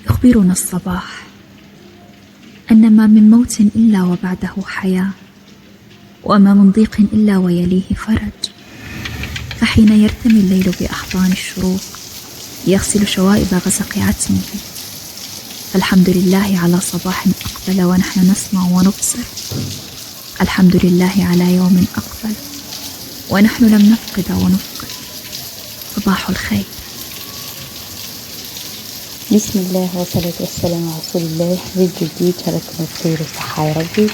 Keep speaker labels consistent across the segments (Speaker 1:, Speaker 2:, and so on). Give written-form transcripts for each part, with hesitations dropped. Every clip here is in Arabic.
Speaker 1: يخبرنا الصباح أن ما من موت إلا وبعده حياة، وما من ضيق إلا ويليه فرج. فحين يرتمي الليل بأحضان الشروق يغسل شوائب غسق عتمه، فالحمد لله على صباح أقبل ونحن نسمع ونبصر. الحمد لله على يوم أقبل ونحن لم نفقد ونفقد. صباح الخير.
Speaker 2: بسم الله والصلاة والسلام على رسول الله. فيديو جديد لكم بخير وصحة يا ربي.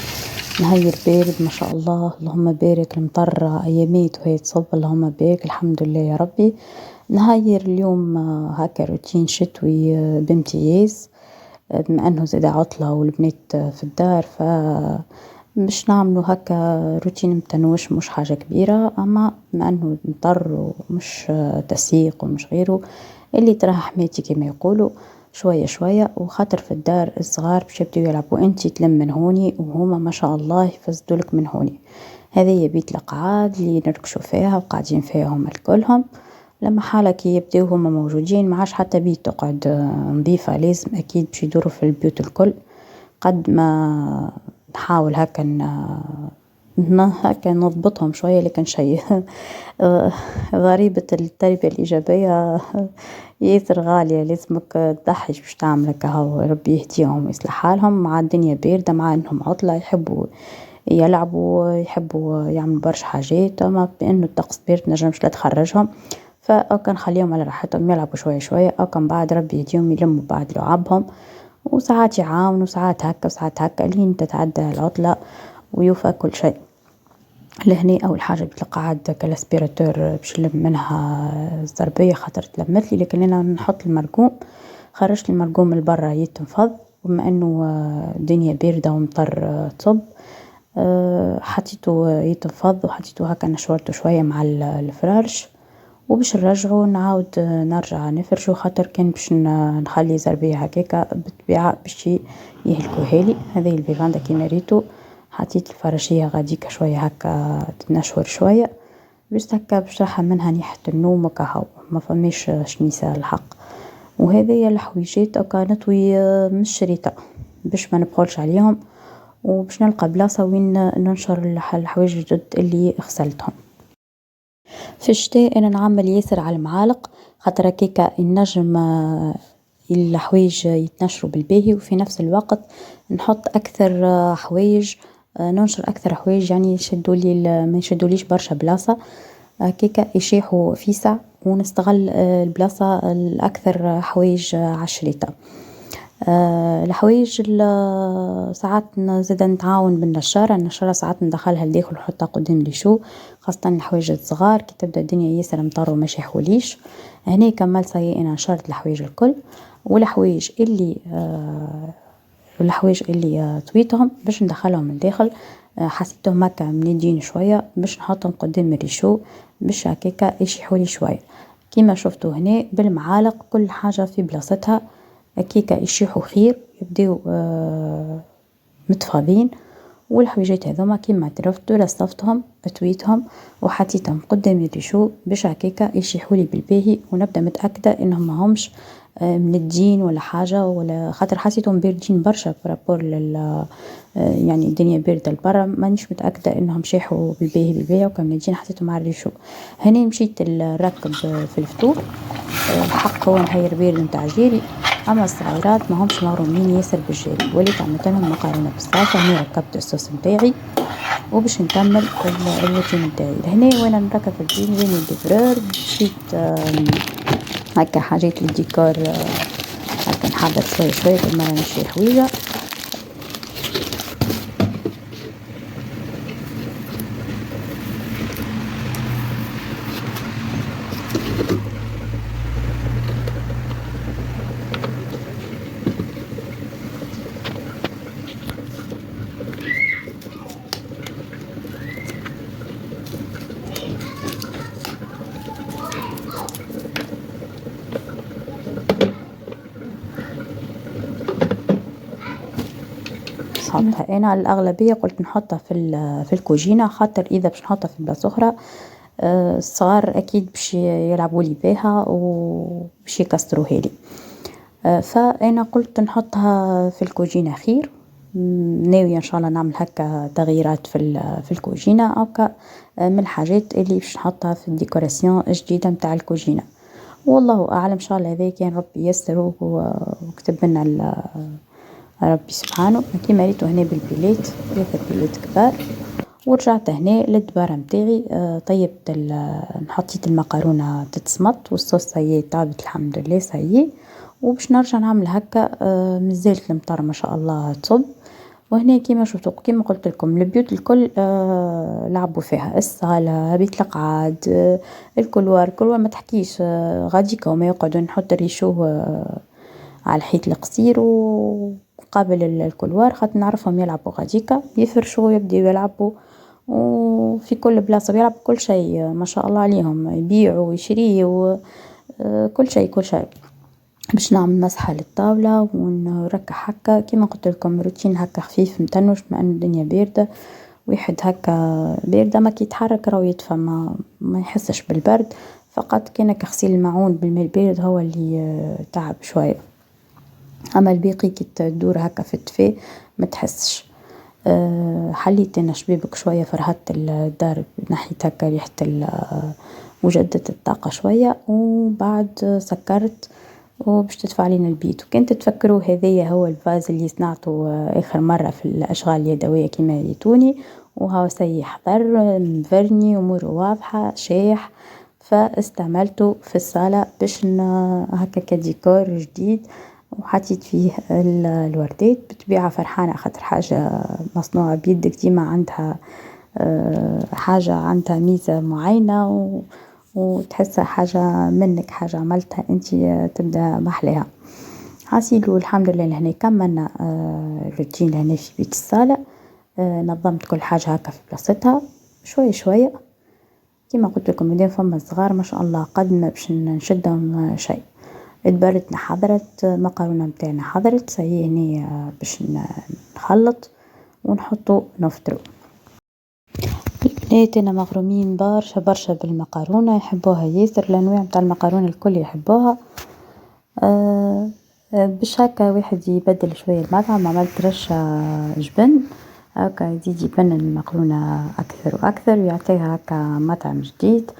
Speaker 2: نهار بارد ما شاء الله، اللهم بارك. المطر أياميت وهي تصب، اللهم بارك. الحمد لله يا ربي. نهار اليوم هكا روتين شتوي بامتياز، بما أنه زاد عطلة والبنات في الدار، مش نعملوا هكا روتين متنوش، مش حاجة كبيرة. أما بما أنه مطر ومش تسيق ومش غيره، اللي تراه حماتي كما يقولوا شوية شوية. وخاطر في الدار الصغار باش يبداو يلعبوا، انتي تلم من هوني وهما ما شاء الله يفزدولك من هوني. هذه بيت القعاد اللي نركشوا فيها وقاعدين فيها هما الكلهم. لما حالة كي يبداو هما موجودين، ما عادش حتى بيت تقعد نظيفة، لازم أكيد باش يدوروا في البيوت الكل. قد ما نحاول هكا هكا نضبطهم شوية، لكن شيء ضريبة التربية الإيجابية ياسر غالية، لازمك تضحيش باش تعمل هكا. هو ربي يهديهم ويصلح حالهم. مع الدنيا باردة، مع انهم عطلة، يحبوا يلعبوا، يحبوا يعملوا برشا حاجات. اما بانه الطقس بارد نجمش لا تخرجهم، فأوكا نخليهم على راحتهم يلعبوا شوية شوية. أوكا بعد ربي يهديهم يلموا بعد لعبهم، وساعات يعاونوا ساعات هكا وساعات هكا لين تتعدى العطلة ويوفى كل شيء. لهني أول حاجة بتلقعد كالاسبيراتور باش نلم منها الزربية، خاطر تلمت لي. لكن أنا نحط المرقوم، خرجت المرقوم لبرا يتنفض، وبما أنه الدنيا باردة ومطر تصب، حطيته يتنفض وحطيته هكا نشورته شوية مع الفرارش. وباش نرجعه نعاود نرجع نفرشه، خاطر كان باش نخلي زربية هكاكا بالطبيعة باش يهلكوهالي. هذه الفيفاندا كيما ريتو، حطيت الفراشية غاديكا شوية هكا تنشور شوية، بس هكا باش راح منها نيحة النوم وكهو، ما فماش شميسة الحق. وهذه الحويجات اوكا نطوي من الشريطة باش ما نبخلش عليهم، وباش نلقى بلاصة وين ننشر الحوايج الجدد اللي غسلتهم. في الشتاء انا نعمل ياسر على المعالق، خاطر هكاكا النجم الحوايج يتنشروا بالباهي، وفي نفس الوقت نحط اكثر حوايج، ننشر اكثر حوايج، يعني يشدوا لي ما يشدوليش برشا بلاصه هكاكا، يشيحوا فيسع ونستغل البلاصه الاكثر حوايج عشريطه. الحوايج ساعات زادا نتعاون بالنشارة ساعات ندخلها لداخل ونحطها قدام لي شو، خاصة الحوايج الصغار كي تبدا الدنيا ياسر مطر وما يحوليش. هنا كمل صاي انا نشرت الحوايج الكل، والحوايج اللي طويتهم باش ندخلهم لداخل. حسيتهم هكا منيدين شويه باش نحطهم قدام الريشو باش هكاكا يشيحولي شويه. كيما شفتوا هنا بالمعالق كل حاجه في بلاصتها، هكاكا يشيحوا خير، يبداو متفاضين. والحويجات هذوما كيما درفتو رصفتهم طويتهم وحطيتهم قدام الريشو باش هكاكا يشيحولي بالباهي، ونبدا متاكده انهم ماهمش من الدين ولا حاجه، ولا خاطر حسيتهم باردين برشا برابور يعني الدنيا بارده لبرا، مانيش متاكده انهم شاحوا بالباهي وكان منجين حسيتهم على الريشو. هني مشيت نركب في الفطور، الحق هو نهير بارد نتاع جيري، اما الصغيرات ما همش مغرومين ياسر بالجيري، وليت عملت لهم مقارنه بالصلصه. هني ركبت الصوص نتاعي وباش نكمل الروتين نتاعي. لهنا وانا نركب في الجيري جاني الديفرور، مشيت هكا حاجات للديكور، هكا نحضر شويه شويه كل مره نشري حويجه. نحطها انا على الاغلبيه قلت نحطها في الكوجينه، خاطر اذا باش نحطها في بلاصه اخرى الصغار اكيد باش يلعبوا لي بها وباش يكسروها لي. فأنا قلت نحطها في الكوجينة خير. ناوية إن شاء الله نعمل هكا تغييرات في الكوجينة هكا، من الحاجات اللي باش نحطها في الديكوراسيون الجديدة متاع الكوجينة. والله أعلم إن شاء الله هذا كان ربي ييسر وكتب لنا ربي سبحانه. كيما ريتو هنا بالبيلات 3 بيلات كبار، ورجعت هنا للدبارة متاعي. طيبت حطيت المقارونة تتسمط والصوص سيي طابت الحمد لله سيي، وباش نرجع نعمل هكا. مازالت المطر ما شاء الله تصب. وهنا كيما شفتوا كيما قلت لكم البيوت الكل لعبوا فيها، الصالة بيت القعاد الكلوار ما تحكيش. غاديكا وما يقعدوا نحط الريشو على الحيط القصير وقابل الكلوار، خاطر نعرفهم يلعبوا غاديكا يفرشوا يبداو يلعبوا، وفي كل بلاصة بيلعبوا كل شيء ما شاء الله عليهم، يبيعوا ويشريوا كل شيء كل شيء. باش نعمل مسحة للطاولة ونركح هكا كيما قلت لكم روتين هكا خفيف متنوش، بما ان الدنيا باردة واحد هكا باردة ما كي يتحرك راهو يدفى ما يحسش بالبرد، فقط كانك غسيل الماعون بالماء البارد هو اللي تعب شوية، اما الباقي كي تدور هكا في الدفاء ما تحسش. حليت انا شبابك شويه، فرهدت الدار نحيت هكا ريحه وجدت الطاقه شويه، وبعد سكرت وباش تدفع علينا البيت. وكنت تفكروا هذايا هو الفاز اللي صنعته اخر مره في الاشغال اليدويه كيما ريتوني، وهو سي حضر مفرني اموره واضحه شايح، فاستعملته في الصاله باش هكا كديكور جديد، وحطيت فيه الوردات. بطبيعة فرحانة خاطر حاجة مصنوعة بيدك ديما عندها حاجة عندها ميزة معينة، وتحسها حاجة منك، حاجة عملتها انت تبدأ محلها. حاسيلو الحمد لله هنا كملنا الروتين هنا في بيت الصالة. نظمت كل حاجة هكا في بلاصتها شوية شوية كيما قلت لكم. مادام فما صغار ما شاء الله قد ما باش نشدهم شيء. اتبردنا حضرت مقارونة متاعنا حضرت سي هني باش نخلط ونحطو نفطرو. البنات انا مغرومين برشا برشا بالمقارونة، يحبوها ياسر، الانواع متاع المقارونة الكل يحبوها. باش هكا واحد يبدل شوية المطعم عملت رشة جبن هكا يزيد يبنن المقرونة اكثر واكثر ويعطيها هكا مطعم جديد.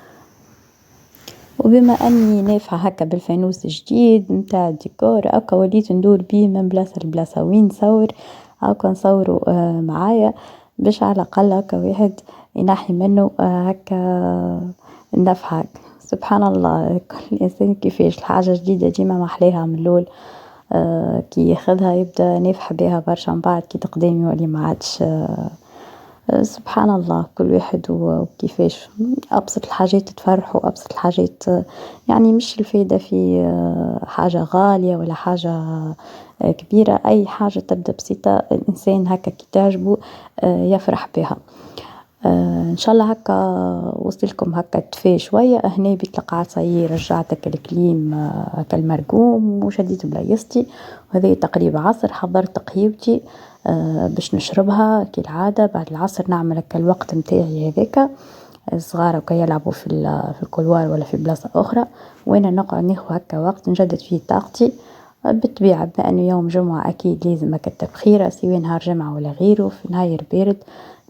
Speaker 2: وبما اني نافعة هكا بالفانوس جديد متاع الديكور هكا وليت ندور بيه من بلاصة لبلاصة وين نصور هكا نصوروا معايا، باش على الاقل هكا واحد ينحي منه هكا النفحة. سبحان الله كل انسان كيفاش الحاجة جديدة ديما محلاها من الاول. كي ياخذها يبدا نافح بها برشا، من بعد كي تقديم يولي ما عادش. سبحان الله كل واحد وكيفاش أبسط الحاجات تفرح، وأبسط الحاجات يعني مش الفايدة في حاجة غالية ولا حاجة كبيرة، أي حاجة تبدأ بسيطة الإنسان هكا كي تعجبه يفرح بها. ان شاء الله هكا وصلكم هكا تفي شويه. هنا بيت القعاد صايي رجعتك الكليم هكا المرقوم وشديت بلايصتي، وهذه تقريبا عصر حضرت قهيوتي باش نشربها كالعاده. بعد العصر نعمل هكا الوقت متاعي هذاك الصغار وكا يلعبوا في الكولوار ولا في بلاصه اخرى، وانا نقعد ناخذ هكا وقت نجدد فيه طاقتي. بالطبيعه بما انه يوم جمعه اكيد لازم هكا التبخيره، سواء نهار جمعه ولا غيره في نهار بارد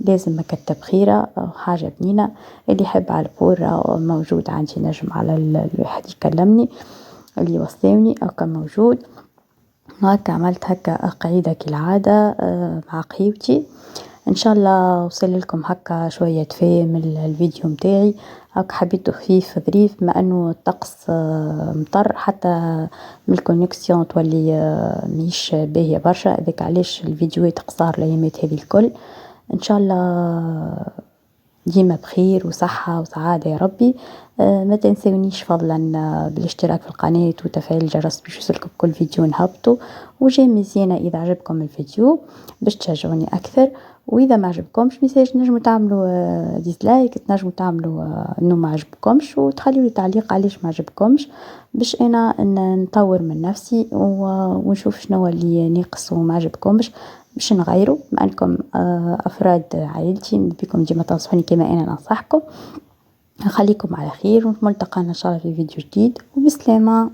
Speaker 2: لازم هكا التبخيره حاجه بنينه. اللي يحب على البور موجود عندي، نجم على الواحد يكلمني اللي وصلوني هكا موجود. هكا عملت هكا قاعده كالعاده مع قهيوتي. ان شاء الله وصل لكم هكا شويه تفاهم من الفيديو متاعي. هكا حبيته خفيف ظريف بما انه الطقس مطر، حتى من الكونيكسيون تولي مش باهيه برشا، هذاك علاش الفيديوهات قصار الايامات هذه الكل. ان شاء الله ديما بخير وصحة وسعادة يا ربي. ما تنسونيش فضلا بالاشتراك في القناة وتفعيل الجرس باش يوصلكم كل فيديو نهبطه، وجاي مزيانة اذا عجبكم الفيديو باش تشجعوني اكثر. واذا ما عجبكمش ميساج نجموا تعملوا ديسلايك، تنجموا تعملوا انه ما عجبكمش وتخليوا لي تعليق علاش ما عجبكمش، باش انا نطور من نفسي ونشوف شنو اللي ناقص وما عجبكمش باش نغيروا. مع انكم افراد عائلتي بكم ديما تنصحوني كما انا ننصحكم. خليكم على خير ونلتقى ان شاء الله في فيديو جديد وبسلامه.